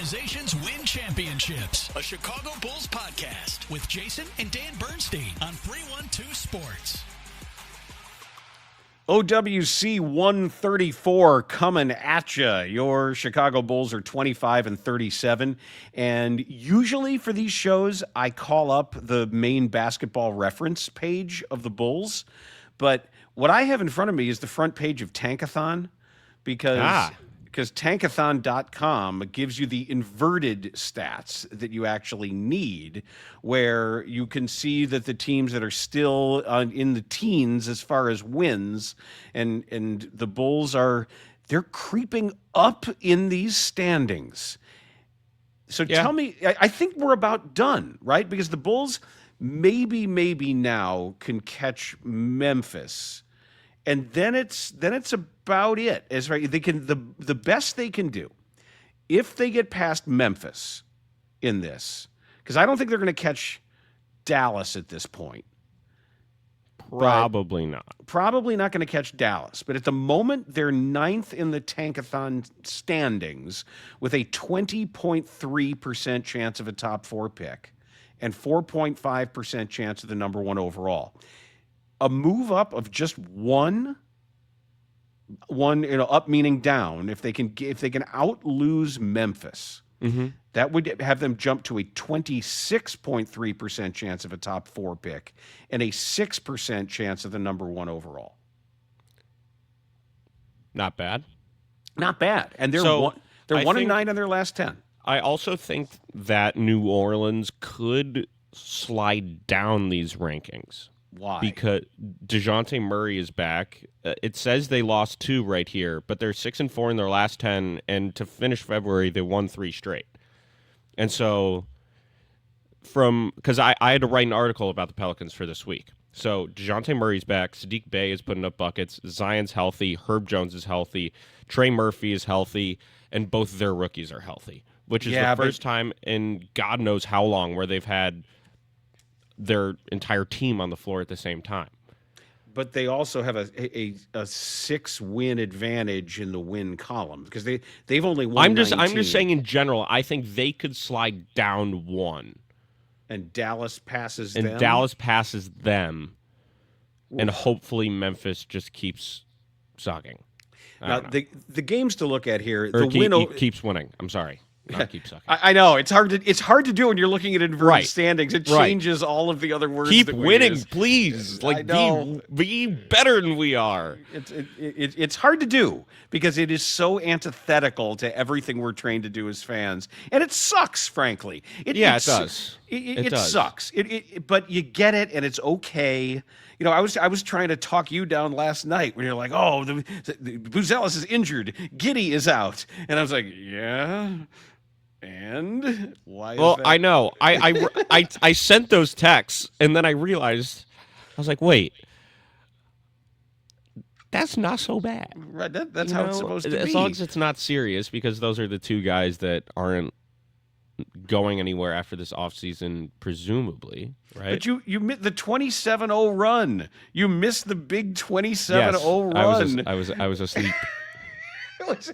organizations win championships. A Chicago Bulls podcast with Jason and Dan Bernstein on 312 Sports. OWC 134 coming at you. Your Chicago Bulls are 25-37. And usually for these shows, I call up the main basketball reference page of the Bulls. But what I have in front of me is the front page of Tankathon because Tankathon.com gives you the inverted stats that you actually need, where you can see that the teams that are still in the teens as far as wins, and the Bulls they're creeping up in these standings. So tell me, I think we're about done, right? Because the Bulls maybe now can catch Memphis. And then it's about it. As right, they can the best they can do, if they get past Memphis in this, because I don't think they're going to catch Dallas at this point. Probably not. Probably not going to catch Dallas. But at the moment, they're ninth in the Tankathon standings with a 20.3% chance of a top 4 pick and 4.5% chance of the number 1 overall. A move up of just one, up meaning down. If they can out-lose Memphis, that would have them jump to a 26.3% chance of a top 4 pick and a 6% chance of the number 1 overall. Not bad. Not bad, and they're 1-9 on their last 10. I also think that New Orleans could slide down these rankings. Why? Because DeJounte Murray is back. It says they lost 2 right here, but they're 6-4 in their last 10, and to finish February, they won 3 straight. And so, because I had to write an article about the Pelicans for this week. So DeJounte Murray's back. Sadiq Bey is putting up buckets. Zion's healthy. Herb Jones is healthy. Trey Murphy is healthy, and both their rookies are healthy, which is the first time in God knows how long where they've had their entire team on the floor at the same time. But they also have a 6-win advantage in the win column because they've only won. I'm just 19. saying in general, I think they could slide down 1. And Dallas passes them. And Dallas passes them. Oof. And hopefully Memphis just keeps sucking. Now the games to look at here, or the win keeps winning. I'm sorry. Not keep sucking. I know it's hard to do when you're looking at inverted standings. It changes all of the other words. Keep that we winning, use. please. Be better than we are. It's hard to do because it is so antithetical to everything we're trained to do as fans, and it sucks. Frankly, it does. It does. Sucks. But you get it, and it's okay. You know, I was trying to talk you down last night when you're like, "Oh, the Buzelis is injured, Giddey is out," and I was like, "Yeah." And why is that? I know. I sent those texts, and then I realized, I was like, wait, that's not so bad. Right, that's how it's supposed to be. As long as it's not serious, because those are the 2 guys that aren't going anywhere after this offseason, presumably, right? But you missed the 27-0 run. You missed the big 27-0 run. I was asleep.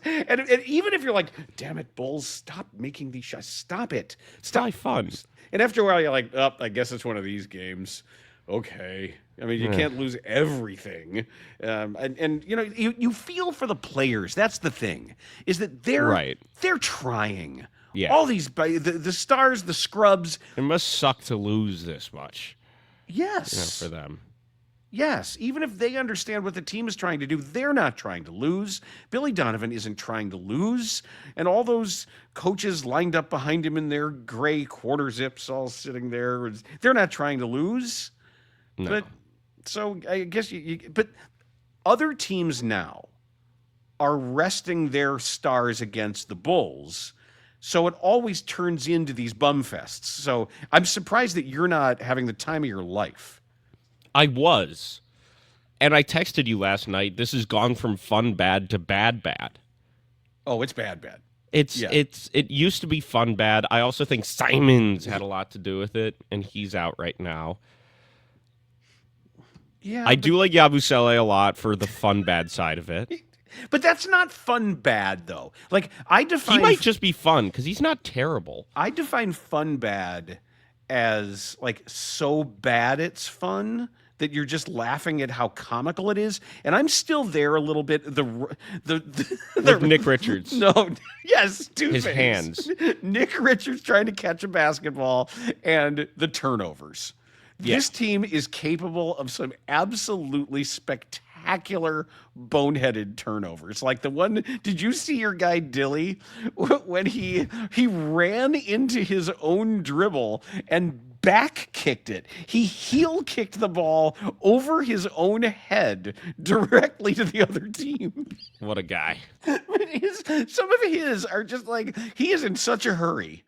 And even if you're like, damn it, Bulls, stop making these shots. Stop it. Stop. It's fun. And after a while, you're like, oh, I guess it's one of these games. Okay. I mean, you can't lose everything. And you know, you feel for the players. That's the thing, is that they're trying. Yeah. All these, the stars, the scrubs. It must suck to lose this much. Yes. For them. Yes, even if they understand what the team is trying to do, they're not trying to lose. Billy Donovan isn't trying to lose. And all those coaches lined up behind him in their gray quarter zips all sitting there, they're not trying to lose. No. But so I guess but other teams now are resting their stars against the Bulls. So it always turns into these bum fests. So I'm surprised that you're not having the time of your life. I was. And I texted you last night. This has gone from fun bad to bad bad. Oh, it's bad. It used to be fun bad. I also think Simons had a lot to do with it, and he's out right now. Yeah, I do like Yabusele a lot for the fun bad side of it. But that's not fun bad, though. Like, I define... He might just be fun, because he's not terrible. I define fun bad as, like, so bad it's fun that you're just laughing at how comical it is. And I'm still there a little bit. Like Nick Richards. No, yes, Two-Face. His hands. Nick Richards trying to catch a basketball and the turnovers. Yeah. This team is capable of some absolutely spectacular boneheaded turnovers. Like the one, did you see your guy Dilly when he ran into his own dribble and back kicked it? He heel kicked the ball over his own head directly to the other team. What a guy. Some of his are just like, he is in such a hurry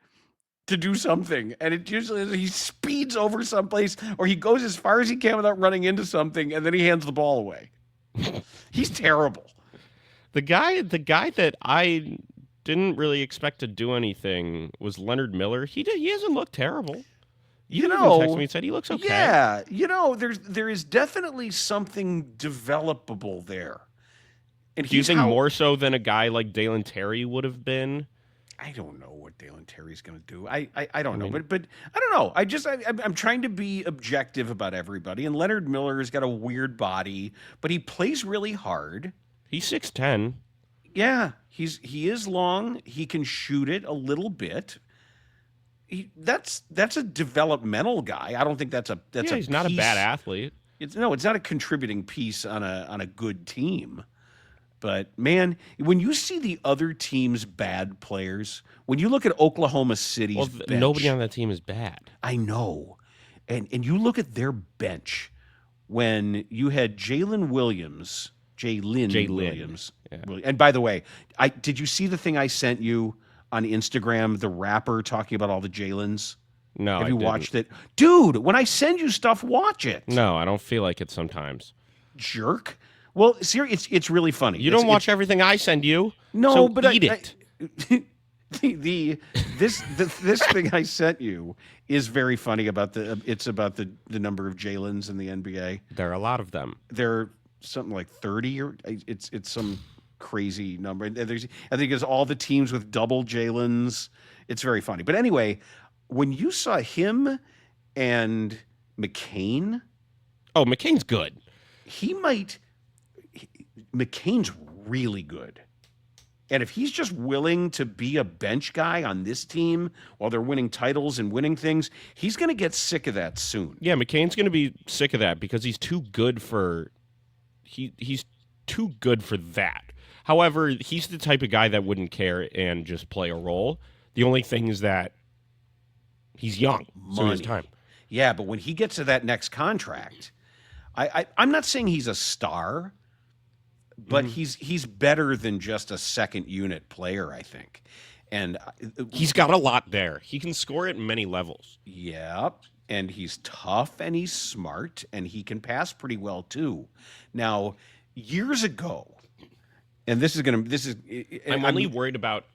to do something, and it usually is he speeds over someplace or he goes as far as he can without running into something, and then he hands the ball away. He's terrible. The guy that I didn't really expect to do anything was Leonard Miller. He hasn't looked terrible. You know, texted me and said he looks okay. Yeah, there is definitely something developable there. And do you think more so than a guy like Dalen Terry would have been? I don't know what Dalen Terry's going to do. I don't know, but I don't know. I'm trying to be objective about everybody. And Leonard Miller has got a weird body, but he plays really hard. He's 6'10". Yeah, he is long. He can shoot it a little bit. That's a developmental guy. I don't think that's he's not a bad athlete. It's not a contributing piece on a good team. But, man, when you see the other team's bad players, when you look at Oklahoma City's bench... nobody on that team is bad. I know. And you look at their bench when you had Jalen Williams. Yeah. And, by the way, did you see the thing I sent you on Instagram, the rapper talking about all the Jalens? No, Have you watched it? Dude, when I send you stuff, watch it. No, I don't feel like it sometimes. Jerk. Well, seriously, it's really funny. You don't watch everything I send you. No, so but eat it. This thing I sent you is very funny about the number of Jalens in the NBA. There are a lot of them. They're something like 30 or it's some crazy number. And I think it's all the teams with double Jalens. It's very funny. But anyway, when you saw him and McCain, McCain's good. McCain's really good. And if he's just willing to be a bench guy on this team while they're winning titles and winning things, he's going to get sick of that soon. Yeah, McCain's going to be sick of that because he's too good for he's too good for that. However, he's the type of guy that wouldn't care and just play a role. The only thing is that he's young, so he has time. Yeah, but when he gets to that next contract, I'm not saying he's a star, but he's better than just a second unit player, I think. And he's got a lot there. He can score at many levels. Yep. And he's tough and he's smart and he can pass pretty well too. Now, years ago, and I'm only worried about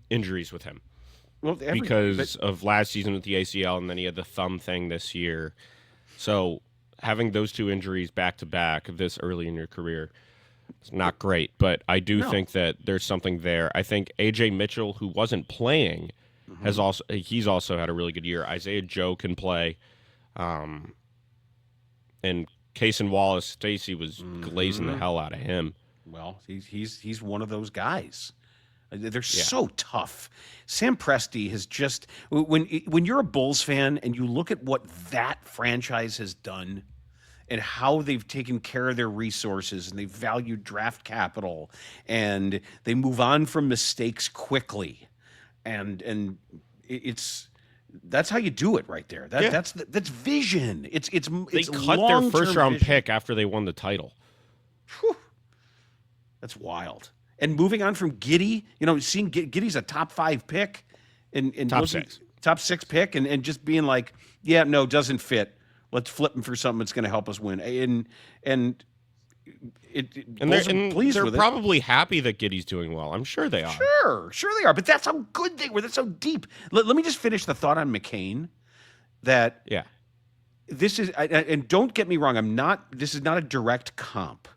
injuries with him. Well, because of last season with the ACL, and then he had the thumb thing this year. So having those two injuries back to back this early in your career, it's not great, but I do think that there's something there. I think AJ Mitchell, who wasn't playing, he's also had a really good year. Isaiah Joe can play, and Cason Wallace, Stacey was glazing the hell out of him. Well, he's one of those guys. They're so tough. Sam Presti has just when you're a Bulls fan and you look at what that franchise has done and how they've taken care of their resources and they've valued draft capital and they move on from mistakes quickly, and that's how you do it right there. That's vision. They cut their first round pick after they won the title. Whew. That's wild. And moving on from Giddey, seeing Giddey's a top 5 pick and top 6 pick and just being like, yeah, no, doesn't fit. Let's flip him for something that's going to help us win. And they're probably happy that Giddey's doing well. I'm sure they are. Sure they are. But that's how good they were. That's how deep. Let me just finish the thought on McCain. This is, and don't get me wrong, this is not a direct comp.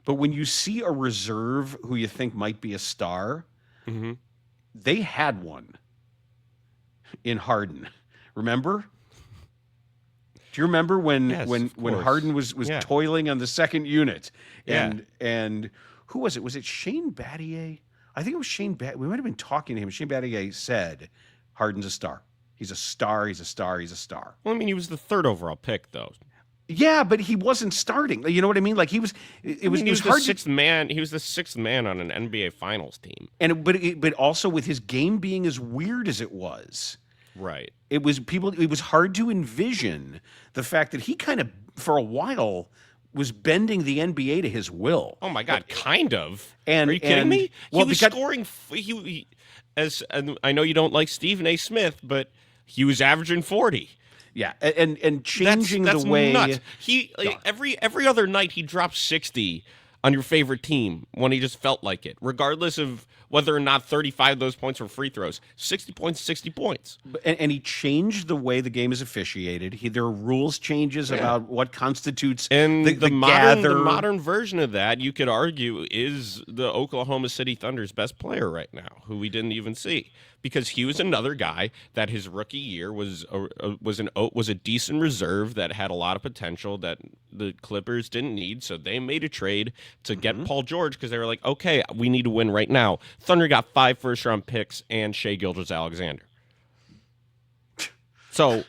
But when you see a reserve who you think might be a star, Mm-hmm. they had one in Harden. Remember? Do you remember when Yes, when of when course. Harden was Yeah. toiling on the second unit? Yeah. And who was it? Was it Shane Battier? I think it was Shane Battier. We might have been talking to him. Shane Battier said, Harden's a star. He's a star. He's a star. He's a star. Well, I mean, he was the 3rd overall pick, though. Yeah, but he wasn't starting. You know what I mean? Like he was. It was He was the hard 6th man. He was the 6th man on an NBA Finals team. but also with his game being as weird as it was. Right. It was hard to envision the fact that he kind of for a while was bending the NBA to his will. Oh my God, kind of. And- Are you kidding and- me? well, He was because- scoring. And I know you don't like Stephen A. Smith, but he was averaging 40. Yeah, and changing that's the way nuts. Every other night he dropped 60 on your favorite team when he just felt like it, regardless of whether or not 35 of those points were free throws. 60 points, 60 points. and he changed the way the game is officiated. There are rules changes about what constitutes And the modern version of that, you could argue, is the Oklahoma City Thunder's best player right now, who we didn't even see, because he was another guy that his rookie year was a decent reserve that had a lot of potential that the Clippers didn't need, so they made a trade to get Paul George because they were like, okay, we need to win right now. Thunder got 5 first-round picks and Shai Gilgeous-Alexander. So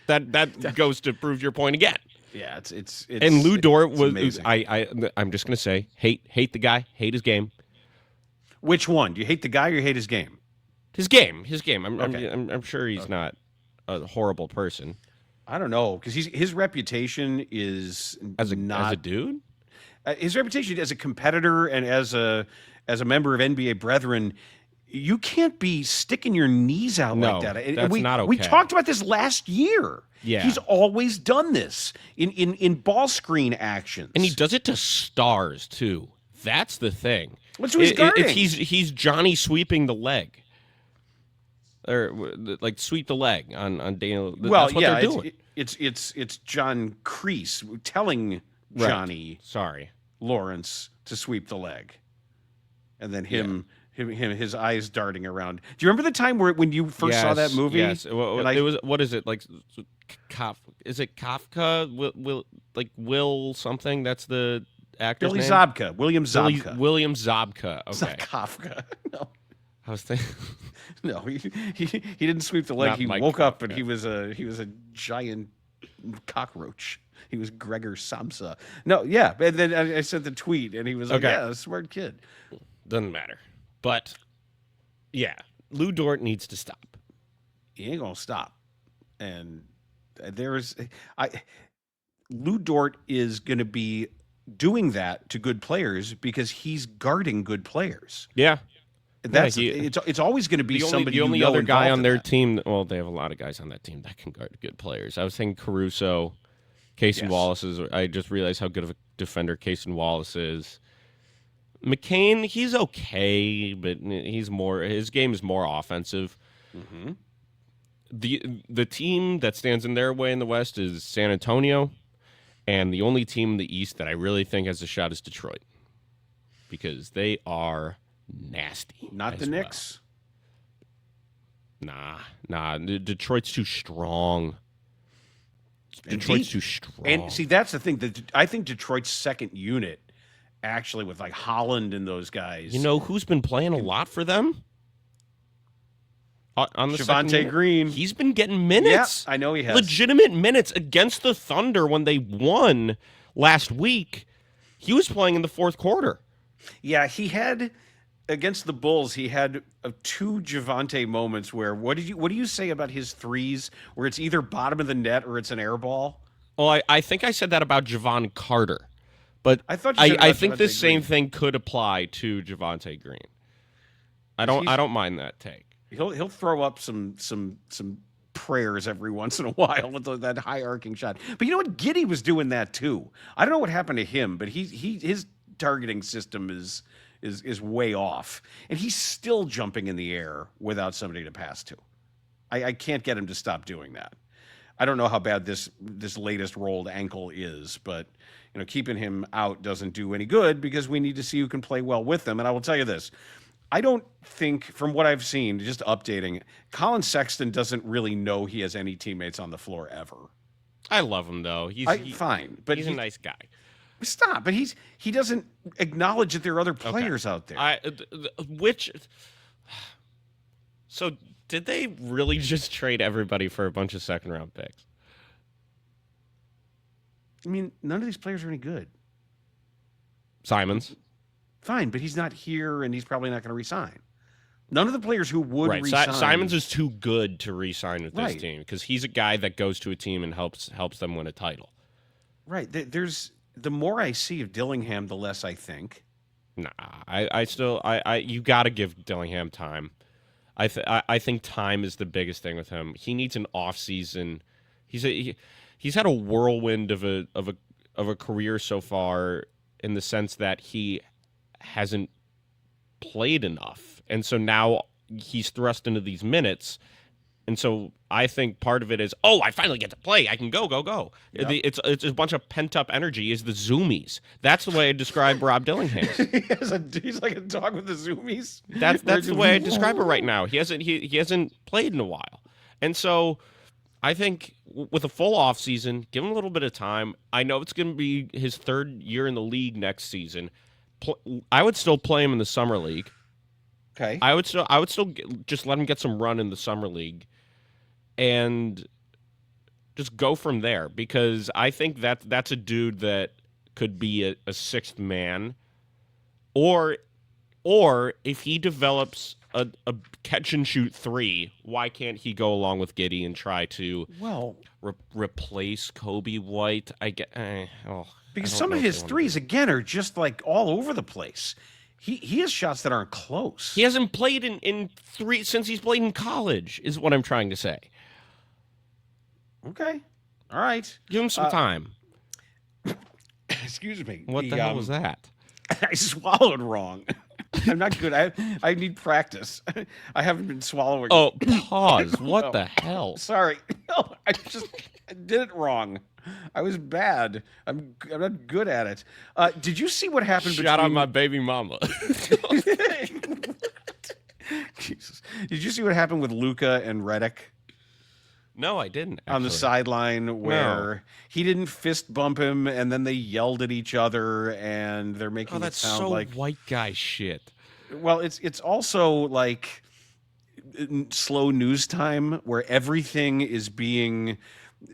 that goes to prove your point again. Yeah, it's And Lou Dort was amazing. I'm just gonna say hate the guy, hate his game. Which one? Do you hate the guy or you hate his game? His game. Okay. I'm sure he's not a horrible person I don't know because his reputation is as a not dude. his reputation as a competitor and as a member of NBA Brethren. You can't be sticking your knees out No, like that. And that's we, not We okay. talked about this last year. Yeah. He's always done this in ball screen actions. And he does it to stars too. That's the thing. What's who he's guarding? He's Johnny sweeping the leg, or like sweep the leg on Daniel. well, That's what yeah, they're doing. it's John Kreese telling Right. Johnny Sorry. Lawrence to sweep the leg, and then his eyes darting around. Do you remember the time when you first saw that movie? Yes. Well, And it was. What is it like? Is it Kafka? Will something? That's the actor's Billy name. Zabka, William Zabka. William Zabka. It's not Okay. Kafka. No, I was thinking. no, he didn't sweep the leg. Not He Mike woke up and Kafka. he was a giant cockroach. He was Gregor Samsa. No, yeah, and then I sent the tweet, and he was like, Okay. "Yeah, a smart kid." Doesn't matter. But yeah, Lou Dort needs to stop. He ain't gonna stop. And Lou Dort is going to be doing that to good players because he's guarding good players. Yeah. That's he- it's always going to be The only, somebody the only you know other guy involved on in their that. team. Well, they have a lot of guys on that team that can guard good players. I was thinking Caruso, Casey Yes. Wallace is. I just realized how good of a defender Casey Wallace is. McCain, he's okay, but his game is more offensive. Mm-hmm. The team that stands in their way in the West is San Antonio, and the only team in the East that I really think has a shot is Detroit, because they are nasty. Not as the well. Knicks. Nah. Detroit's too strong. Detroit's too strong. And see, that's the thing. That I think Detroit's second unit, actually, with like Holland and those guys. You know who's been playing a lot for them? On the second Javonte unit? Green. He's been getting minutes. Yeah, I know he has. Legitimate minutes against the Thunder when they won last week. He was playing in the fourth quarter. Yeah, he had against the Bulls. He had two Javonte moments where what do you say about his threes? Where it's either bottom of the net or it's an air ball. Well, I think I said that about Javon Carter, but I thought you said I about think the Javonte same Green. thing could apply to Javonte Green. I don't mind that take. He'll throw up some prayers every once in a while with that high arcing shot. But you know what? Giddey was doing that too. I don't know what happened to him, but his targeting system is way off, and he's still jumping in the air without somebody to pass to. I can't get him to stop doing that. I don't know how bad this latest rolled ankle is, but keeping him out doesn't do any good because we need to see who can play well with them. And I will tell you this. I don't think, from what I've seen, just updating, Colin Sexton doesn't really know he has any teammates on the floor ever. I love him though. Fine, but he's a nice guy. Stop, but he doesn't acknowledge that there are other players out there. So did they really just trade everybody for a bunch of second-round picks? I mean, none of these players are any good. Simons. Fine, but he's not here, and he's probably not going to resign. None of the players who would resign. Simons is too good to resign with this Right. team because he's a guy that goes to a team and helps them win a title. Right. The more I see of Dillingham, the less I think. Nah, I still you got to give Dillingham time. I think time is the biggest thing with him. He needs an off season. He's had a whirlwind of a career so far in the sense that he hasn't played enough, and so now he's thrust into these minutes. And so I think part of it is, I finally get to play. I can go. Yep. It's a bunch of pent up energy. Is the zoomies? That's the way I describe Rob Dillingham. He's like a dog with the zoomies. That's the way I describe it right now. He hasn't played in a while, and so I think with a full off season, give him a little bit of time. I know it's going to be his third year in the league next season. I would still play him in the summer league. Okay. I would still just let him get some run in the summer league. And just go from there because I think that's a dude that could be a sixth man, or if he develops a catch and shoot three, why can't he go along with Giddey and try to replace Kobe White? Because some of his threes again are just like all over the place. He has shots that aren't close. He hasn't played in three since he's played in college, is what I'm trying to say. Okay. All right. Give him some time. Excuse me. What the hell was that? I swallowed wrong. I'm not good. I need practice. I haven't been swallowing. Oh, pause. What the hell? Sorry. No, I did it wrong. I was bad. I'm not good at it. Did you see what happened? Shout out my baby mama. Jesus. Did you see what happened with Luka and Redick? No, I didn't. Actually. On the sideline where he didn't fist bump him, and then they yelled at each other, and they're making it sound so like white guy shit. Well, it's also like slow news time where everything is being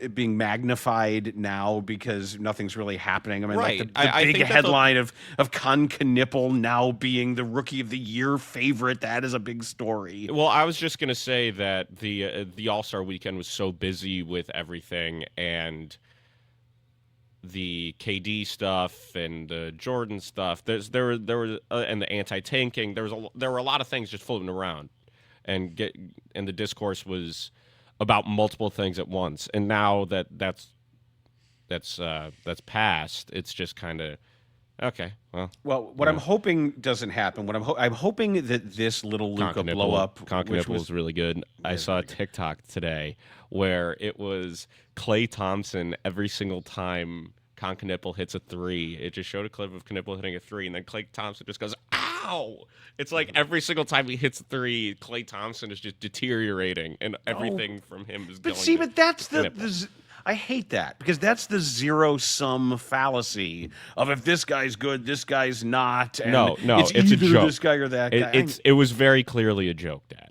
magnified now because nothing's really happening. I mean, right. like the big headline of Con Knippel now being the Rookie of the Year favorite, that is a big story. Well, I was just going to say that the All-Star weekend was so busy with everything and the KD stuff and the Jordan stuff. There were and the anti-tanking. There were a lot of things just floating around, and the discourse was about multiple things at once. And now that's passed, it's just kind of okay. Well, what I'm hoping doesn't happen. What I'm hoping that this little Luka blow up, Con Knippel was really good. I saw a TikTok today where it was Klay Thompson every single time Con Knippel hits a three. It just showed a clip of Knippel hitting a three, and then Klay Thompson just goes, "Ow!" It's like every single time he hits a three, Klay Thompson is just deteriorating, and everything from him is going. But that's the I hate that because that's the zero-sum fallacy of if this guy's good, this guy's not. And no, it's either a joke. This guy or that guy. It was very clearly a joke, Dad.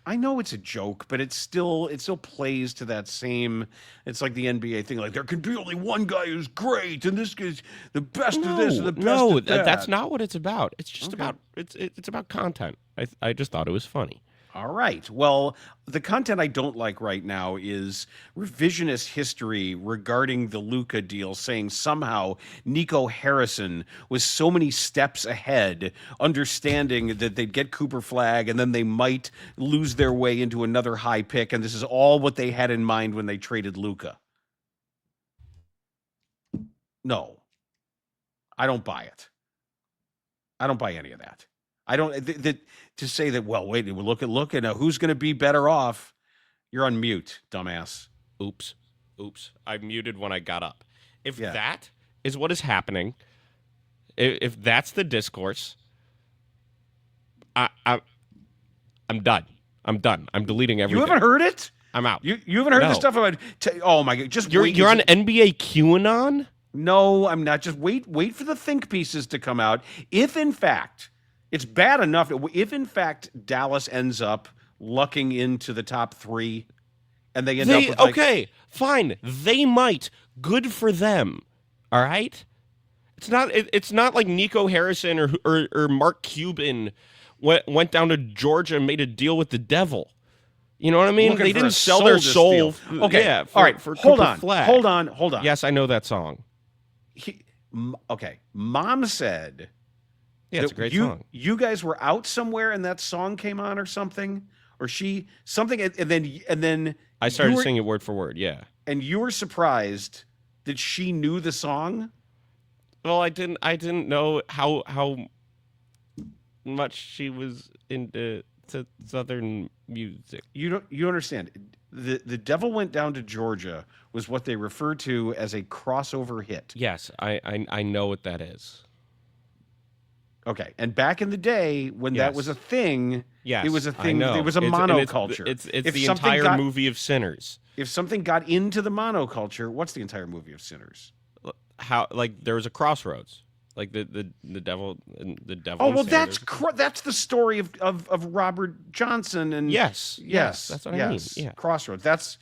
I know it's a joke, but it still plays to that same. It's like the NBA thing. Like there can be only one guy who's great, and this guy's the best of this and the best of that. That's not what it's about. It's just about it's about content. I just thought it was funny. All right. Well, the content I don't like right now is revisionist history regarding the Luka deal, saying somehow Nico Harrison was so many steps ahead, understanding that they'd get Cooper Flagg and then they might lose their way into another high pick, and this is all what they had in mind when they traded Luka. No. I don't buy it. I don't buy any of that. I don't to say that. Well, wait. Look at who's going to be better off. You're on mute, dumbass. Oops. Oops, I muted when I got up. If Yeah. that is what is happening, if that's the discourse, I'm done. I'm done. I'm deleting everything. You haven't heard it? I'm out. You haven't heard No. the stuff about? Oh my god! Just wait. You're on NBA QAnon? No, I'm not. Just wait for the think pieces to come out. If in fact it's bad enough, if in fact Dallas ends up lucking into the top 3, and they end up with okay, fine. They might. Good for them. All right. It's not like Nico Harrison or Mark Cuban went down to Georgia and made a deal with the devil. You know what I mean? They didn't sell their soul. Okay. Yeah, all right. For hold Cooper on. Flag. Hold on. Yes, I know that song. Okay. Mom said. Yeah, it's a great song. You guys were out somewhere and that song came on or something, or something, and then I started singing it word for word. Yeah. And you were surprised that she knew the song. Well, I didn't know how much she was into Southern music. You understand? The Devil Went Down to Georgia was what they referred to as a crossover hit. Yes, I know what that is. Okay, and back in the day when that was a thing, it was a thing. It was a monoculture. It's the entire movie of Sinners. If something got into the monoculture, what's the entire movie of Sinners? How, like, there was a crossroads, like the devil. Oh well, that's the story of Robert Johnson and yes, that's what I mean. Yeah, Crossroads. That's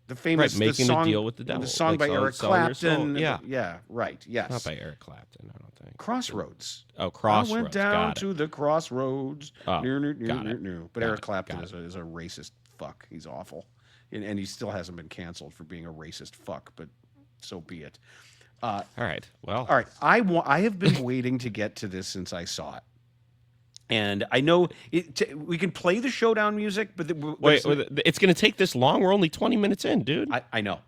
the famous making song, a deal with the devil. The song like by Eric Clapton. Yeah, right. Yes, not by Eric Clapton. I don't think. Crossroads. Oh, Crossroads. I went down to the crossroads. Oh, But Eric Clapton is a racist fuck. He's awful, and he still hasn't been canceled for being a racist fuck. But so be it. All right. Well. All right. I have been waiting to get to this since I saw it, and I know we can play the showdown music, but wait, it's going to take this long? We're only 20 minutes in, dude. I know.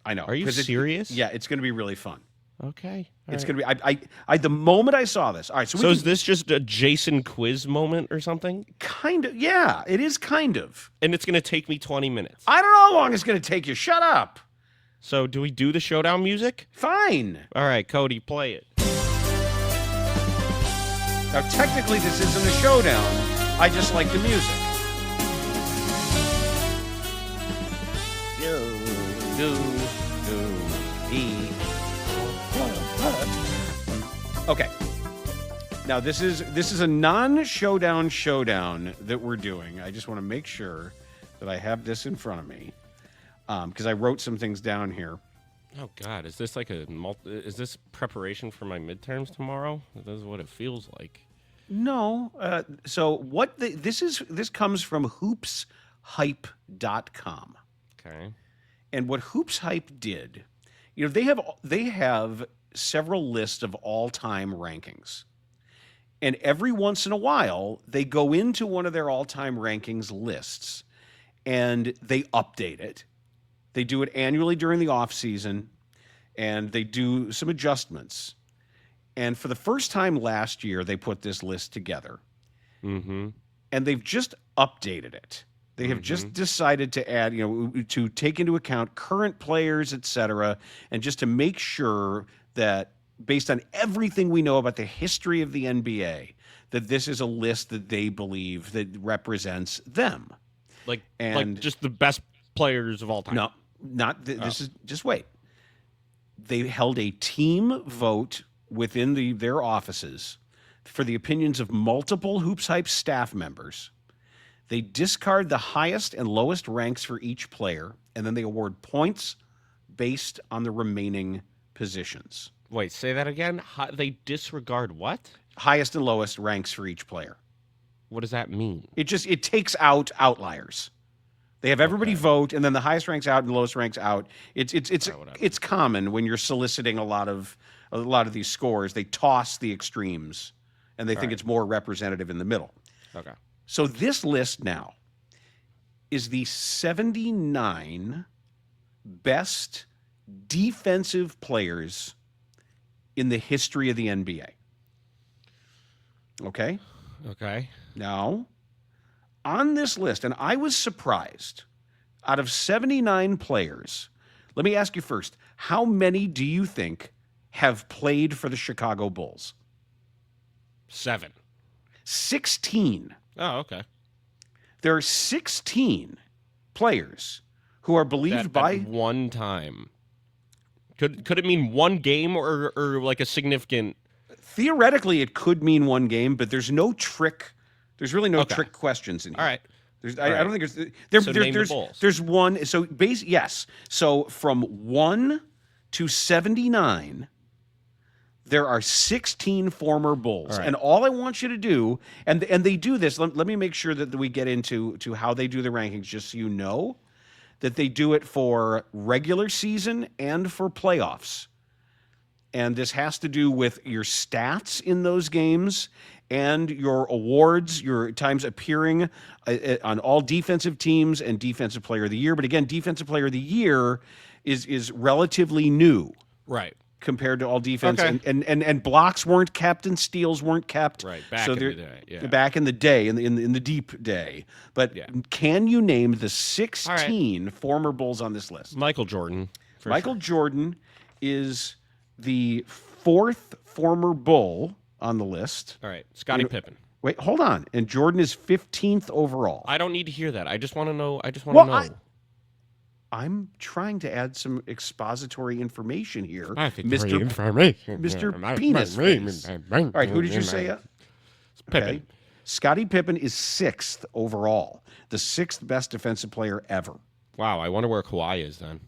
Are you serious? Yeah, it's going to be really fun. Okay. It's going to be. I the moment I saw this. All right. So is this just a Jason quiz moment or something? Kind of. Yeah, it is kind of. And it's going to take me 20 minutes. I don't know how long it's going to take you. Shut up. So do we do the showdown music? Fine. All right, Cody, play it. Now, technically, this isn't a showdown. I just like the music. Okay. Now, this is a non-showdown showdown that we're doing. I just want to make sure that I have this in front of me. Because I wrote some things down here. Oh God, is this like is this preparation for my midterms tomorrow? This is what it feels like. No. So what this comes from hoopshype.com. Okay. And what Hoops Hype did, they have several lists of all-time rankings. And every once in a while, they go into one of their all-time rankings lists and they update it. They do it annually during the offseason, and they do some adjustments. And for the first time last year, they put this list together. Mm-hmm. And they've just updated it. They have just decided to add, to take into account current players, et cetera, and just to make sure that based on everything we know about the history of the NBA, that this is a list that they believe that represents them. Like just the best players of all time. No. This is just wait. They held a team vote within their offices for the opinions of multiple Hoops Hype staff members. They discard the highest and lowest ranks for each player, and then they award points based on the remaining positions. Wait, say that again? They disregard what? Highest and lowest ranks for each player. What does that mean? It takes out outliers. They have everybody vote, and then the highest ranks out and the lowest ranks out. It's common when you're soliciting a lot of these scores. They toss the extremes, and they think it's more representative in the middle. Okay. So this list now is the 79 best defensive players in the history of the NBA. Okay? Okay. Now, on this list, and I was surprised. Out of 79 players, let me ask you first, how many do you think have played for the Chicago Bulls? 7. 16. Oh, okay. There are 16 players who are believed by at one time. Could it mean one game or like a significant? Theoretically, it could mean one game, but there's no trick. There's really no trick questions in here. All right. I don't think there's one. So yes. So from 1 to 79, there are 16 former Bulls. Right. And all I want you to do, and they do this. Let me make sure that we get into how they do the rankings, just so you know that they do it for regular season and for playoffs. And this has to do with your stats in those games and your awards, your times appearing on all defensive teams and Defensive Player of the Year. But again, Defensive Player of the Year is relatively new. Right. Compared to all defense. Okay. And blocks weren't kept and steals weren't kept. Right. Back in the day. Yeah. Back in the day, in the deep day. But can you name the 16 former Bulls on this list? Michael Jordan. Michael Jordan is the 4th former Bull on the list. All right. Scottie Pippen. Wait, hold on. And Jordan is 15th overall. I don't need to hear that. I just want to know. I'm trying to add some expository information here, Mr. Penis Face. All right, who did you say? Pippen. Okay. Scottie Pippen is 6th overall, the 6th best defensive player ever. Wow, I wonder where Kawhi is then.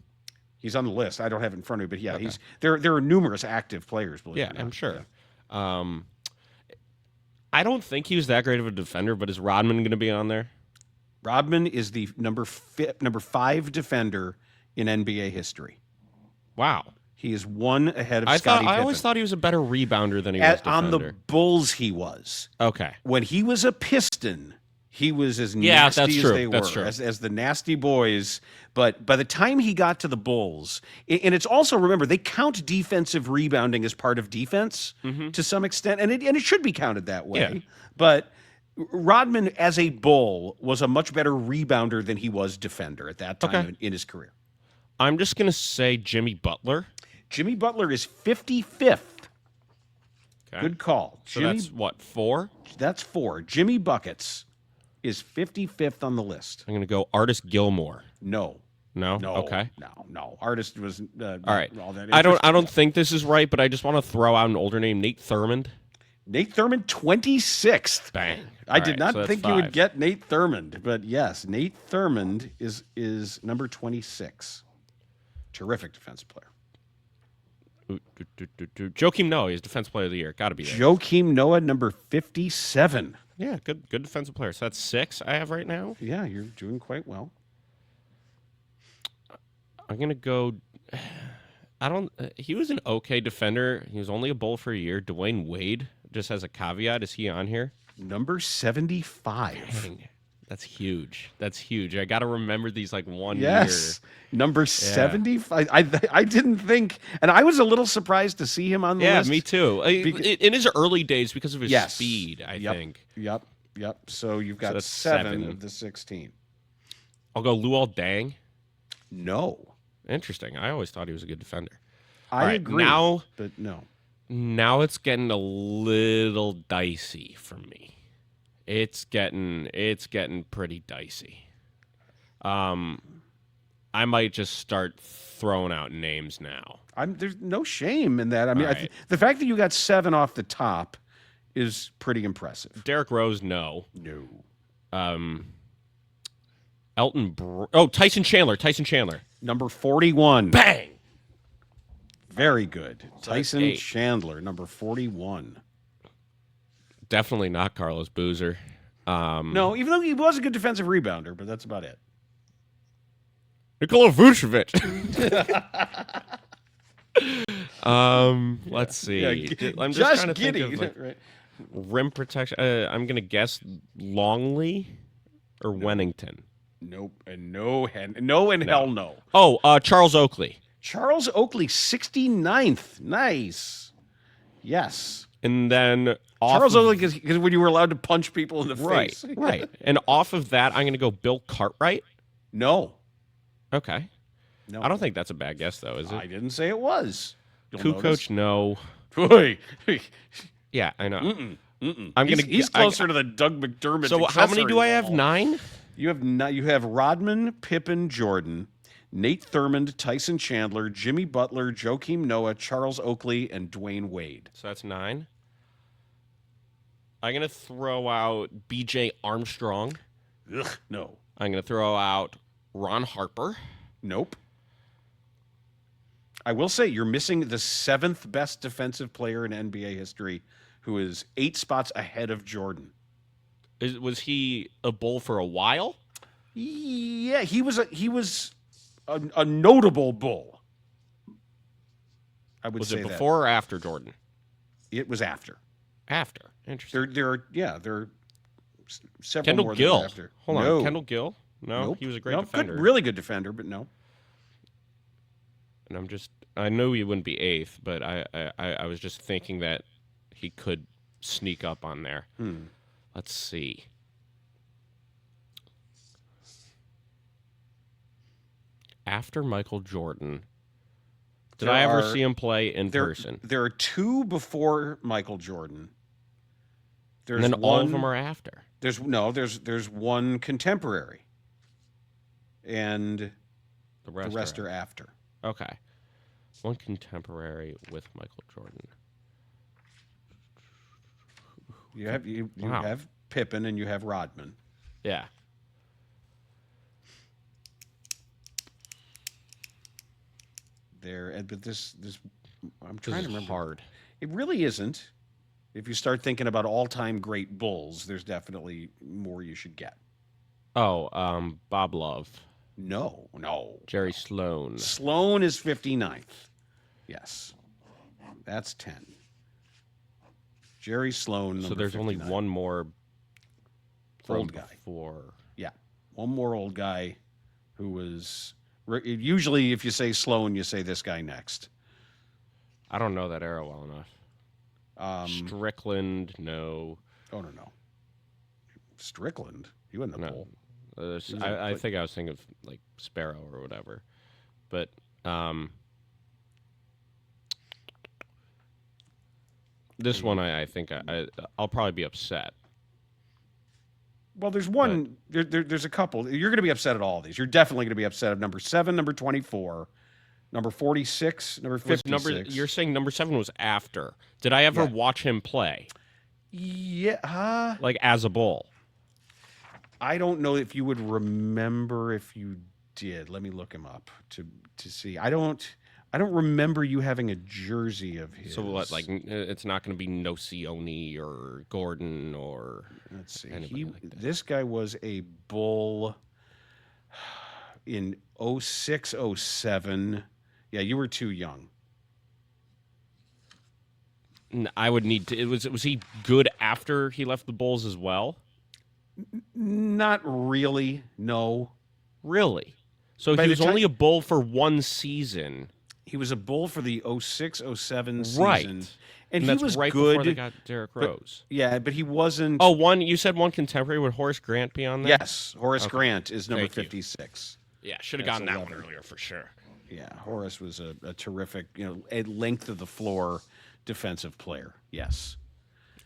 He's on the list. I don't have it in front of me, but yeah, he's there. There are numerous active players. Yeah, I'm sure. Yeah. I don't think he was that great of a defender, but is Rodman going to be on there? Rodman is the number 5 defender in NBA history. Wow. He is 1 ahead of Scottie Pippen. I always thought he was a better rebounder than he was defender. On the Bulls, he was. Okay. When he was a Piston, he was as nasty as they were, as the nasty boys. But by the time he got to the Bulls, and it's also, remember, they count defensive rebounding as part of defense to some extent, and it should be counted that way. Yeah. But Rodman, as a Bull, was a much better rebounder than he was defender at that time in his career. I'm just going to say Jimmy Butler. Jimmy Butler is 55th. Okay. Good call. So that's what, 4? That's 4. Jimmy Buckets is 55th on the list. I'm going to go Artis Gilmore. No. Okay. No. Artist was all right. All that I don't think this is right, but I just want to throw out an older name, Nate Thurmond. Nate Thurmond, 26th. Bang. I did not think you would get Nate Thurmond, but yes, Nate Thurmond is number 26. Terrific defensive player. Joakim Noah is Defensive Player of the Year. Got to be there. Joakim Noah, number 57. Yeah, good defensive player. So that's 6 I have right now. Yeah, you're doing quite well. I'm going to go... he was an okay defender. He was only a Bull for a year. Dwayne Wade, just as a caveat, is he on here? Number 75. Dang, that's huge. I got to remember these like 1 year. Yes, number 75. I didn't think, and I was a little surprised to see him on the list. Yeah, me too. In his early days, because of his speed, I think. Yep. So you've got 7 of the 16. I'll go Luol Deng. No. Interesting. I always thought he was a good defender. I agree. But no. Now it's getting a little dicey for me. It's getting pretty dicey. I might just start throwing out names now. There's no shame in that. I mean, the fact that you got 7 off the top is pretty impressive. Derrick Rose, no. Tyson Chandler. Number 41. Bang! Very good. So Tyson Chandler, number 41. Definitely not Carlos Boozer. No, even though he was a good defensive rebounder, but that's about it. Nikola Vucevic. Let's see. Yeah, I'm just trying to think of rim protection. I'm going to guess Longley or Wennington. Nope. And no. Hell no. Oh, Charles Oakley. Charles Oakley, 69th. Nice. Yes. And then Charles Oakley, because when you were allowed to punch people in the face. Right. And off of that, I'm going to go Bill Cartwright. No. Okay. No. I don't think that's a bad guess, though, is it? I didn't say it was. Kukoc, no. Yeah, I know. He's closer to the Doug McDermott. So how many do I have? 9? You have Rodman, Pippen, Jordan, Nate Thurmond, Tyson Chandler, Jimmy Butler, Joakim Noah, Charles Oakley, and Dwayne Wade. So that's 9. I'm going to throw out B.J. Armstrong. Ugh, no. I'm going to throw out Ron Harper. Nope. I will say you're missing the 7th best defensive player in NBA history, who is 8 spots ahead of Jordan. Was he a Bull for a while? Yeah, he was a notable Bull. I would was say it before or after Jordan? It was after. After. Interesting. There are several Kendall more Gill. After. Hold No. on, Kendall Gill? No, Nope. he was a great defender. Really good defender, but no. And I know he wouldn't be 8th, but I was just thinking that he could sneak up on there. Let's see. After Michael Jordan, did I ever see him play in person? There are 2 before Michael Jordan. And then all of them are after. There's one contemporary, and the rest are after. Okay, one contemporary with Michael Jordan. You have Pippen and you have Rodman. Yeah. But this I'm trying to remember. Hard. It really isn't. If you start thinking about all-time great Bulls, there's definitely more you should get. Oh, Bob Love. No. Jerry Sloan. Sloan is 59th. Yes. That's 10. Jerry Sloan, number So there's 59. only one more old guy. Before. Yeah. One more old guy who was... Usually, if you say Sloan, you say this guy next. I don't know that era well enough. Strickland, no. Oh, no. Strickland? He wasn't a Bull. I think I was thinking of like Sparrow or whatever. But this one, I think I'll probably be upset. Well, there's one. There's a couple. You're going to be upset at all of these. You're definitely going to be upset at number 7, number 24, number 46, number 56. You're saying number 7 was after. Did I ever watch him play? Yeah. Like as a Bull? I don't know if you would remember if you did. Let me look him up to see. I don't remember you having a jersey of his. So what? Like it's not going to be Nocioni or Gordon or. Let's see. This guy was a Bull in 06, 07. Yeah, you were too young. I would need to. Was he good after he left the Bulls as well? Not really. No. Really? So he was only a Bull for one season. He was a Bull for the 06, 07 season. Right. And he that's was right good. Before they got Derrick Rose. But he wasn't. Oh, you said one contemporary. Would Horace Grant be on there? Yes. Horace Grant is number 56. Yeah, should have gotten that one earlier for sure. Yeah, Horace was a terrific, a length of the floor defensive player. Yes.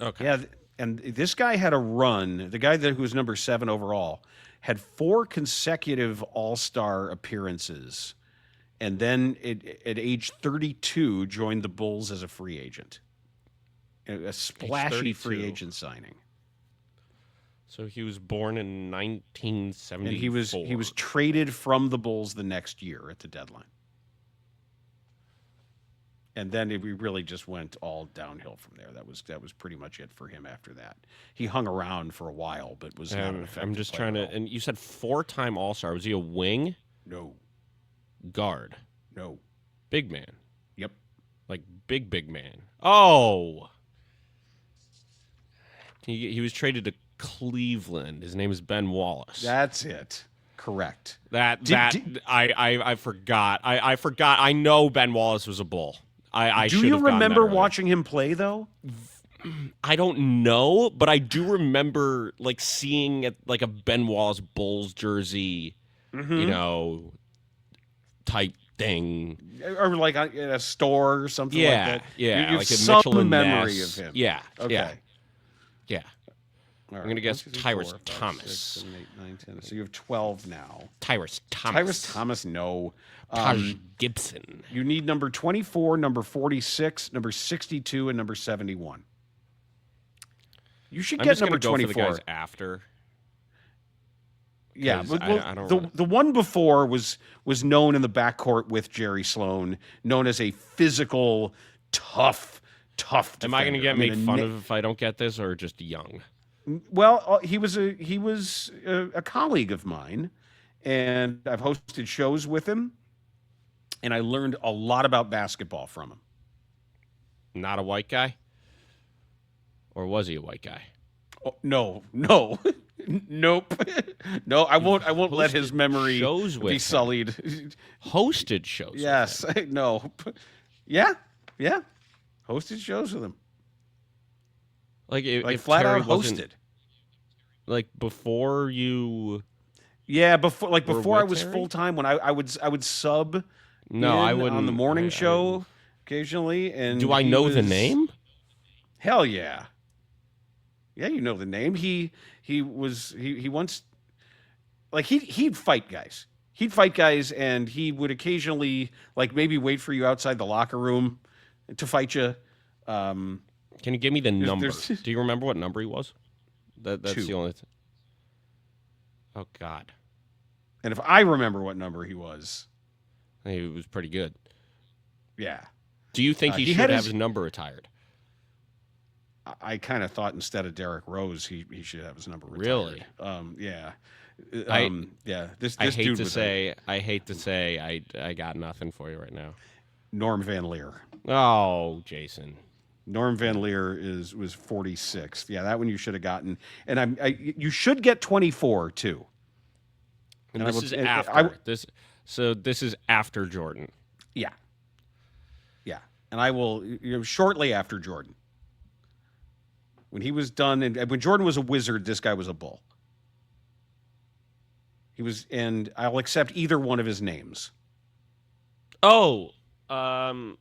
Okay. Yeah, and this guy had a run. The guy who was number 7 overall had 4 consecutive All-Star appearances, and then at age 32 joined the Bulls as a free agent. A splashy free agent signing. So he was born in 1974. And he was traded from the Bulls the next year at the deadline. And then we really just went all downhill from there. That was pretty much it for him after that. He hung around for a while, but was not an effective I'm just trying to. And you said 4-time All-Star. Was he a wing? No. Guard? No. Big man? Yep. Like big man. Oh. He was traded to Cleveland. His name is Ben Wallace. That's it. Correct. I forgot. I forgot. I know Ben Wallace was a Bull. I do you remember watching him play though? I don't know, but I do remember like seeing like a Ben Wallace Bulls jersey, type thing. Or like in a store or something like that. Yeah, You have like some a Mitchell and memory Ness. of him. Yeah, Okay. yeah. All right. I'm going to guess 1, 2, 3, Tyrus 4, 5, Thomas. 6, 7, 8, 9, 10. So you have 12 now. Tyrus Thomas. Tyrus Thomas, no. Taj Gibson. You need number 24, number 46, number 62, and number 71. You should I'm get just number gonna go 24. for the guys after. Yeah, 'cause well, I don't the one before was known in the backcourt with Jerry Sloan, known as a physical, tough defender. Am I going to get made fun of if I don't get this, or just young? Well, he was a colleague of mine, and I've hosted shows with him, and I learned a lot about basketball from him. Not a white guy? Or was he a white guy? Oh, no, nope, no. I won't let his memory be sullied. Hosted shows. Yes, no, yeah. Hosted shows with him. Like if flat Terry out wasn't, hosted. Like before you. Yeah, before I was Terry? full time when I would sub. No, I wouldn't on the morning show occasionally. And do I know the name? Hell yeah. Yeah, you know the name. He once, like, he'd fight guys. He'd fight guys, and he would occasionally, like, maybe wait for you outside the locker room to fight you. Can you give me the number? there's- Do you remember what number he was? That's 2. the only thing. Oh, God. And if I remember what number he was, He was pretty good. yeah. Do you think he he should had have his- his number retired? I kind of thought instead of Derrick Rose, he should have his number retired. Really? Yeah. Yeah. This I hate dude to was say, I got nothing for you right now. Norm Van Leer. Oh, Jason. Norm Van Leer was 46th. Yeah, that one you should have gotten. And you should get 24 too. And And I this will- is and after this is after Jordan. Yeah. And I will shortly after Jordan. When he was done, and when Jordan was a Wizard, this guy was a Bull. He was, and I'll accept either one of his names. Oh, Ron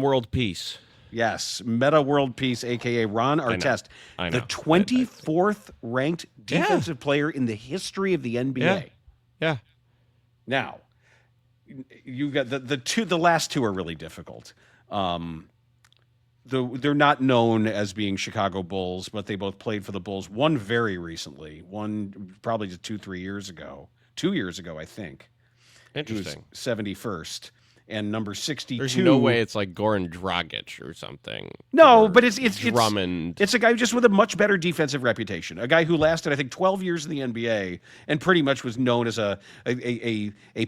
World Peace. Yes, Meta World Peace, a.k.a. Ron Artest. I know. The 24th ranked defensive player in the history of the NBA. Yeah. Now, you got the last two are really difficult. They're not known as being Chicago Bulls, but they both played for the Bulls. One very recently, one probably just 2 years ago, I think. Interesting. He was 71st. And number 62. There's no way it's like Goran Dragic or something. No, or but it's Drummond. It's a guy just with a much better defensive reputation. A guy who lasted, I think, 12 years in the NBA and pretty much was known as a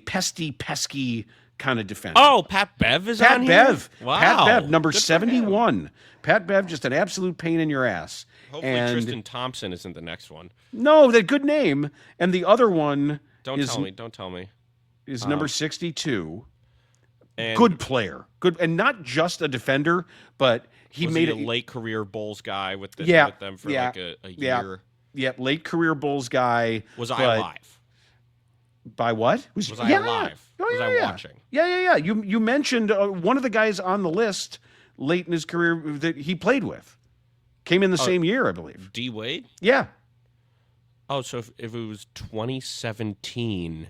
pesky kind of defender. Oh, Pat Bev is Pat on Bev. here? Wow. Pat Bev, number Good for 71. Pat Bev, just an absolute pain in your ass. Hopefully and Tristan Thompson isn't the next one. No, that good name. And the other one Don't tell me. is number 62. And Good player. Good, and not just a defender, but he was made he a it late career Bulls guy with them for like a year. Yeah, late career Bulls guy. Was I alive? By what? Was I alive? Was I watching? Yeah. You mentioned one of the guys on the list late in his career that he played with. Came in the same year, I believe. D Wade? Yeah. Oh, so if it was 2017.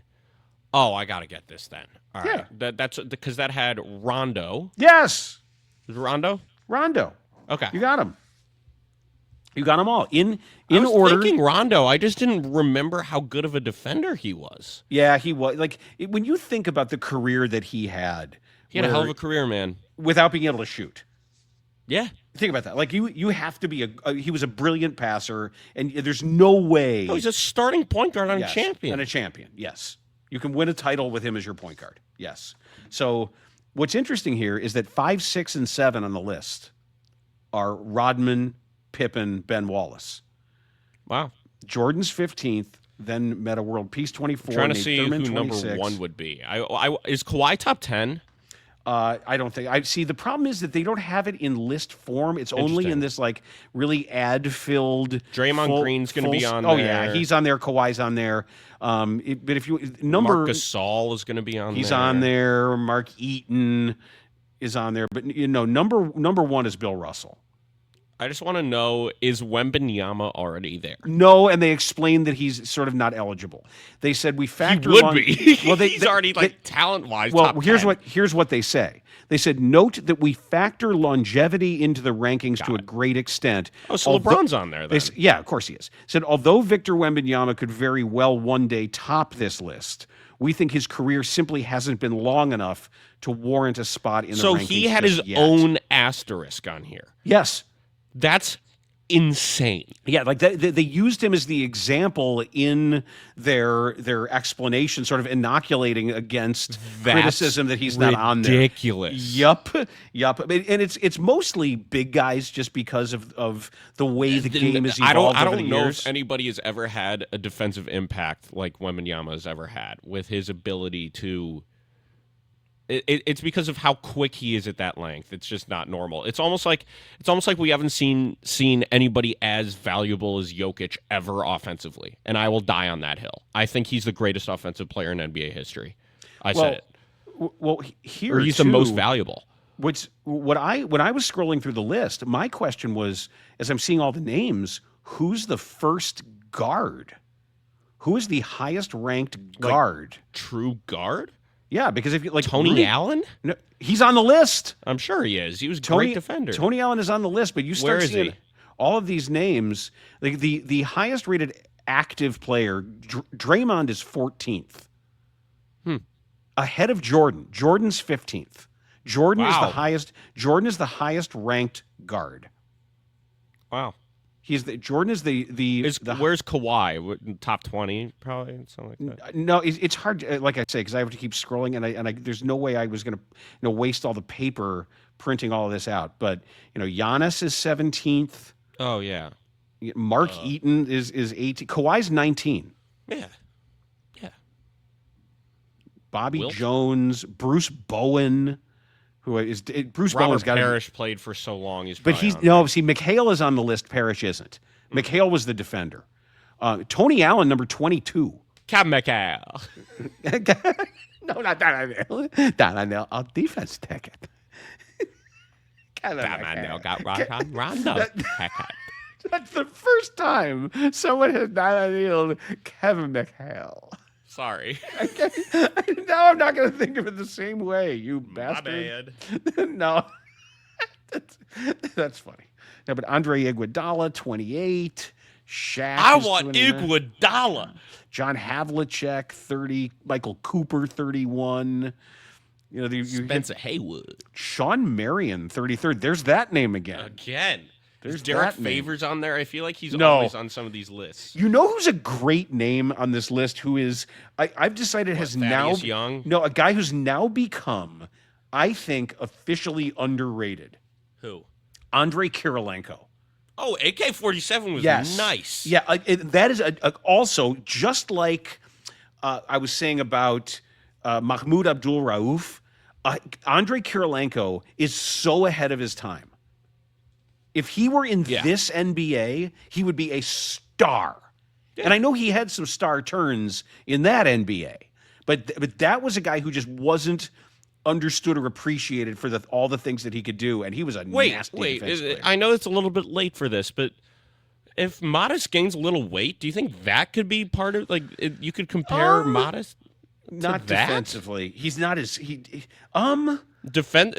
Oh, I gotta get this then. All right. Yeah. That's because that had Rondo. Yes. Was it Rondo? Rondo. Okay. You got him. You got them all in I was order. thinking Rondo. I just didn't remember how good of a defender he was. Yeah, he was. Like, when you think about the career that he had a hell of a career, man. without being able to shoot. Yeah. Think about that. Like, you have to be he was a brilliant passer, and there's no way. Oh, he's a starting point guard on a champion. And a champion, yes. You can win a title with him as your point guard, yes. So what's interesting here is that 5, 6, and 7 on the list are Rodman, Pippen, Ben Wallace. Wow. Jordan's 15th, then Meta World Peace 24. Trying to Nate see Thurman, who 26. number 1 would be. Is Kawhi top 10? I don't think I see. The problem is that they don't have it in list form. It's only in this like really ad-filled. Draymond Green's going to be on there. Oh there. yeah, he's on there. Kawhi's on there. But if you Marc Gasol is going to be on. He's there. on there. Mark Eaton is on there. But number one is Bill Russell. I just want to know, is Wembanyama already there? No, and they explained that he's sort of not eligible. They said we factor. He would be. Well, he's already talent-wise. Well, top here's 10. what they say. They said note that we factor longevity into the rankings to a great extent. Oh, so LeBron's on there then. Yeah, of course he is. Said although Victor Wembanyama could very well one day top this list, we think his career simply hasn't been long enough to warrant a spot in the rankings. So he had his own asterisk on here. Yes. That's insane. Yeah, like they used him as the example in their explanation, sort of inoculating against criticism that he's not on there. Ridiculous. Yup. And it's mostly big guys just because of the way the game is evolved I over the don't know years. if anybody has ever had a defensive impact like Wembanyama has ever had with his ability to. It's because of how quick he is at that length. It's just not normal. It's almost like we haven't seen anybody as valuable as Jokic ever offensively. And I will die on that hill. I think he's the greatest offensive player in NBA history. Said it. Well, here or he's the most valuable. When I was scrolling through the list, my question was, as I'm seeing all the names, who's the first guard? Who is the highest ranked guard? True guard? Yeah, because if you like Tony Allen, no, he's on the list. I'm sure he is. He was a great defender. Tony Allen is on the list, but you start seeing all of these names. Like the highest rated active player, Draymond is 14th, ahead of Jordan. Jordan's 15th. Jordan is the highest. Jordan is the highest ranked guard. Wow. Jordan is the where's Kawhi? Top 20 probably, something like that. No, it's hard, like I say, because I have to keep scrolling, and I there's no way I was going to waste all the paper printing all of this out. But Giannis is 17th. Oh yeah. Mark Eaton is 18. Kawhi's 19. Yeah. Bobby Jones, Bruce Bowen. Who is Bruce Bowen's got Parrish played for so long. McHale is on the list. Parrish isn't. McHale was the defender. Tony Allen, number 22. Kevin McHale. No, not that. I'll defense ticket. Kevin McHale got Rondo. That's the first time someone has not Kevin McHale. Sorry. Now I'm not going to think of it the same way, you bastard. My bad. No. That's funny. No, but Andre Iguodala, 28. Shaq. I want Iguodala. John Havlicek, 30. Michael Cooper, 31. Spencer Haywood. Sean Marion, 33rd. There's that name again. There's Derek Favors on there. I feel like he's always on some of these lists. You know who's a great name on this list? Who is I've decided has now Young? No, a guy who's now become, I think, officially underrated. Who? Andrei Kirilenko. Oh, AK-47 was nice. Yeah, that is also just like I was saying about Mahmoud Abdul-Rauf. Andrei Kirilenko is so ahead of his time. If he were in this NBA, he would be a star. Yeah. And I know he had some star turns in that NBA, but that was a guy who just wasn't understood or appreciated for all the things that he could do, and he was a nasty defensive player. I know it's a little bit late for this, but if Modest gains a little weight, do you think that could be part of, you could compare Modest to not that? Defensively. He's not as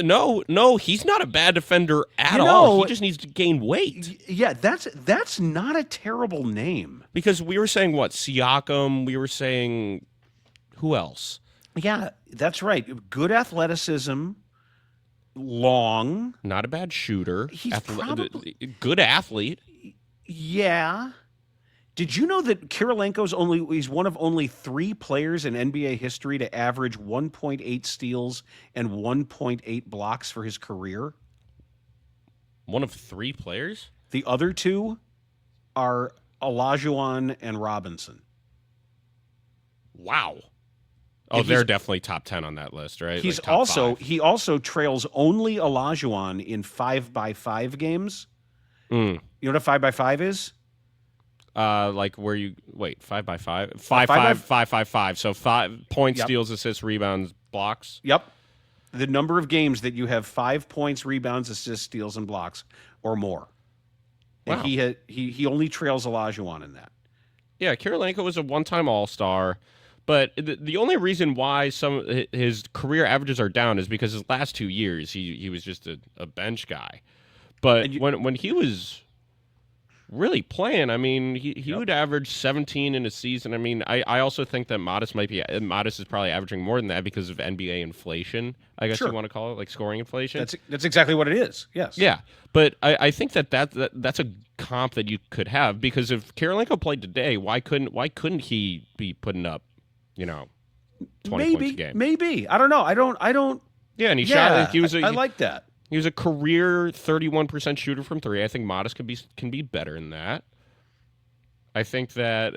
No, he's not a bad defender at all. He just needs to gain weight. Yeah, that's not a terrible name. Because we were saying Siakam, we were saying who else? Yeah, that's right. Good athleticism, long. Not a bad shooter. He's probably good athlete. Yeah. Did you know that he's one of only 3 players in NBA history to average 1.8 steals and 1.8 blocks for his career? One of 3 players? The other 2 are Olajuwon and Robinson. Wow. Oh, they're definitely top 10 on that list, right? He's like top also 5. he also trails only Olajuwon in 5x5 games. You know what a 5x5 is? Like where you wait 5x5, 5. So 5 points, Yep. steals, assists, rebounds, blocks. Yep. The number of games that you have 5 points, rebounds, assists, steals, and blocks or more. And Wow. he only trails Olajuwon in that. Yeah, Kirilenko was a one-time All-Star, but the only reason why some his career averages are down is because his last 2 years he was just a bench guy. But when he was really playing, I mean, he would average 17 in a season. I mean, I also think that Modest is probably averaging more than that because of NBA inflation, I guess you want to call it, like scoring inflation. That's exactly what it is. Yes. Yeah, but I think that's a comp that you could have, because if Kirilenko played today, why couldn't he be putting up, 20 points a game? Maybe. I don't know. I don't. Yeah, and he shot. I like that. He was a career 31% shooter from 3. I think Modest can be better than that. I think that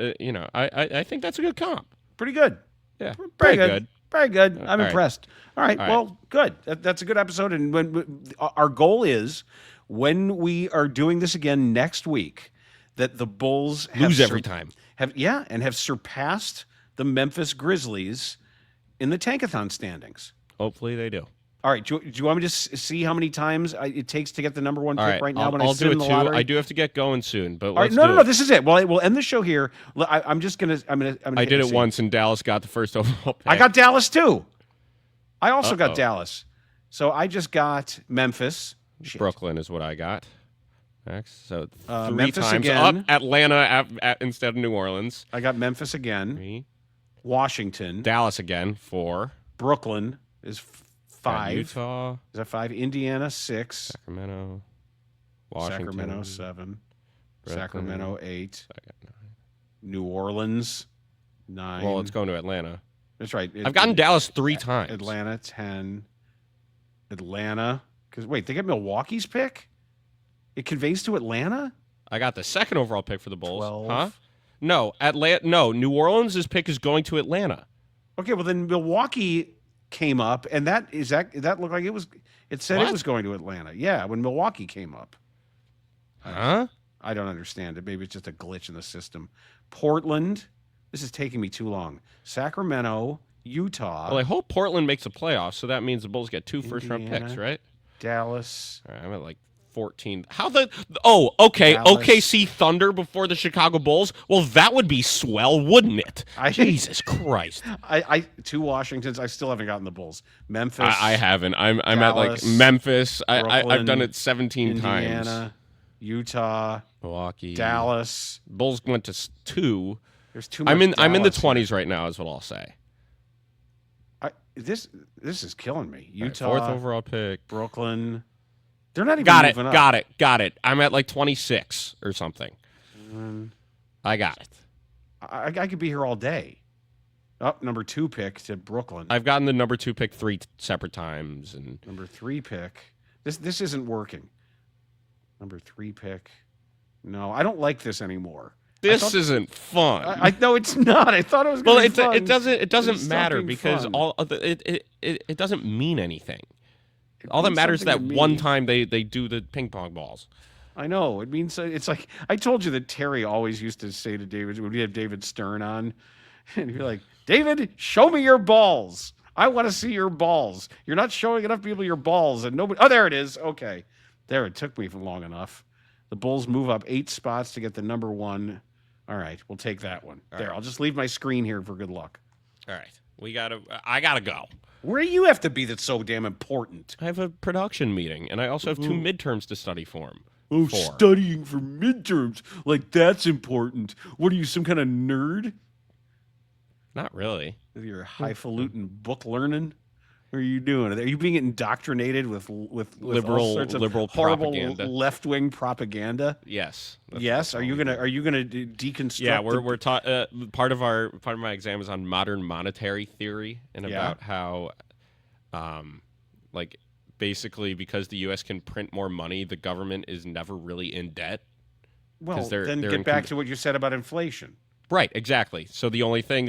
I think that's a good comp. Pretty good. Yeah, Very good. Very good. I'm right. impressed. All right. Well, good. That's a good episode. And when our goal is, when we are doing this again next week, that the Bulls lose every time. Have surpassed the Memphis Grizzlies in the Tankathon standings. Hopefully they do. All right. Do you want me to see how many times it takes to get the number 1 pick right now? I'll do it too. I do have to get going soon, but let's no. This is it. Well, we'll end the show here. I'm gonna. I did it once, and Dallas got the first overall pick. I got Dallas too. I also got Dallas. So I just got Memphis. Brooklyn is what I got. Next, so 3 Memphis times again. up. Atlanta instead of New Orleans. I got Memphis again. 3. Washington. Dallas again. 4. Brooklyn is 5. Utah. Is that 5? Indiana 6. Sacramento. Washington. Sacramento 7. Brooklyn, Sacramento 8. I got 9. New Orleans 9. Well, let's go to Atlanta. That's right. I've gotten Dallas 3 times. Atlanta 10. Atlanta. Because wait, they got Milwaukee's pick? It conveys to Atlanta? I got the 2nd overall pick for the Bulls. 12. Huh? No, Atlanta. No, New Orleans' pick is going to Atlanta. Okay, well then Milwaukee came up, and that looked like it was. It said What? it was going to Atlanta. Yeah, when Milwaukee came up. Huh? I don't understand it. Maybe it's just a glitch in the system. Portland. This is taking me too long. Sacramento, Utah. Well, I hope Portland makes the playoffs, so that means the Bulls get 2 first-round picks, right? Dallas. All right, I'm at like 14. How the? Oh, okay. Dallas. OKC Thunder before the Chicago Bulls. Well, that would be swell, wouldn't it? Jesus Christ. I 2 Washingtons. I still haven't gotten the Bulls. Memphis. I haven't. I'm at like Dallas, Memphis. I've Brooklyn, done it 17 Indiana, times. Utah, Milwaukee, Dallas. Bulls went to 2. There's too much. I'm in the Dallas here. 20s right now, is what I'll say. This is killing me. Utah, All right, 4th overall pick. Brooklyn. They're not even moving up. Got it. I'm at like 26 or something. I got it. I could be here all day. Up number 2 pick to Brooklyn. I've gotten the number 2 pick 3 separate times, and Number 3 pick. This isn't working. Number 3 pick. No, I don't like this anymore. this isn't fun. I know it's not. I thought it was going to be fun. It doesn't It's matter something because fun. all of it doesn't mean anything. All that means matters is that something to one me. time they do the ping pong balls. I know. It means it's like I told you that Terry always used to say to David when we had David Stern on, and he'd be like, "David, show me your balls. I want to see your balls. You're not showing enough people your balls, and nobody. Oh, there it is. Okay, there. It took me for long enough. The Bulls move up 8 spots to get the number 1. All right, we'll take that one. There, I'll just leave my screen here for good luck. All right, I gotta go. Where do you have to be that's so damn important? I have a production meeting, and I also have 2 midterms to study for. Oh, studying for midterms. Like, that's important. What are you, some kind of nerd? Not really. With your highfalutin book learning? What are you doing? Are you being indoctrinated with Liberal- all sorts of liberal horrible propaganda. left-wing propaganda? Yes. Yes. Are you gonna deconstruct? Yeah, we're taught. Part of my exam is on modern monetary theory and about how, like, basically because the U.S. can print more money, the government is never really in debt. Well, they're then get back to what you said about inflation. Right, exactly. So the only thing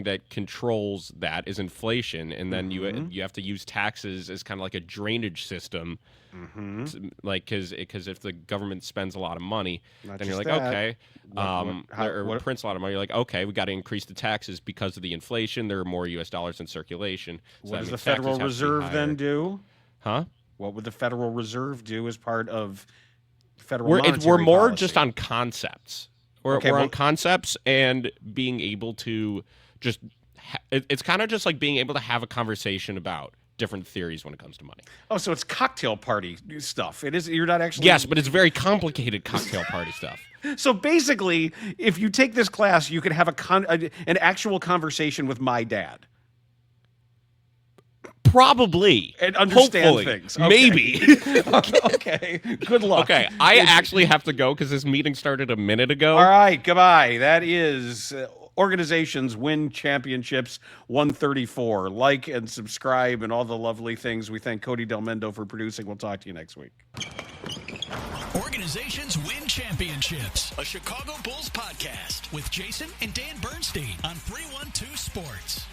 that controls that is inflation, and then you have to use taxes as kind of like a drainage system, because if the government spends a lot of money, Not then you're just like, that. okay, What- prints a lot of money. You're like, okay, we got to increase the taxes because of the inflation. There are more U.S. dollars in circulation. So What that does the means taxes Federal have to be Reserve then higher. do? Huh? What would the Federal Reserve do as part of federal We're monetary more policy? just on concepts. We're Okay, on well- concepts and being able to just. It's kind of just like being able to have a conversation about different theories when it comes to money. Oh, so it's cocktail party stuff. It is. You're not actually. Yes, but it's very complicated cocktail party stuff. So basically, if you take this class, you could have an actual conversation with my dad Probably. and understand Hopefully. things. Okay. Maybe. Okay. Good luck. Okay, I actually have to go because this meeting started a minute ago. All right. Goodbye. That is Organizations Win Championships 134. Like and subscribe and all the lovely things. We thank Cody Del Mendo for producing. We'll talk to you next week. Organizations Win Championships, a Chicago Bulls podcast with Jason and Dan Bernstein on 312 Sports.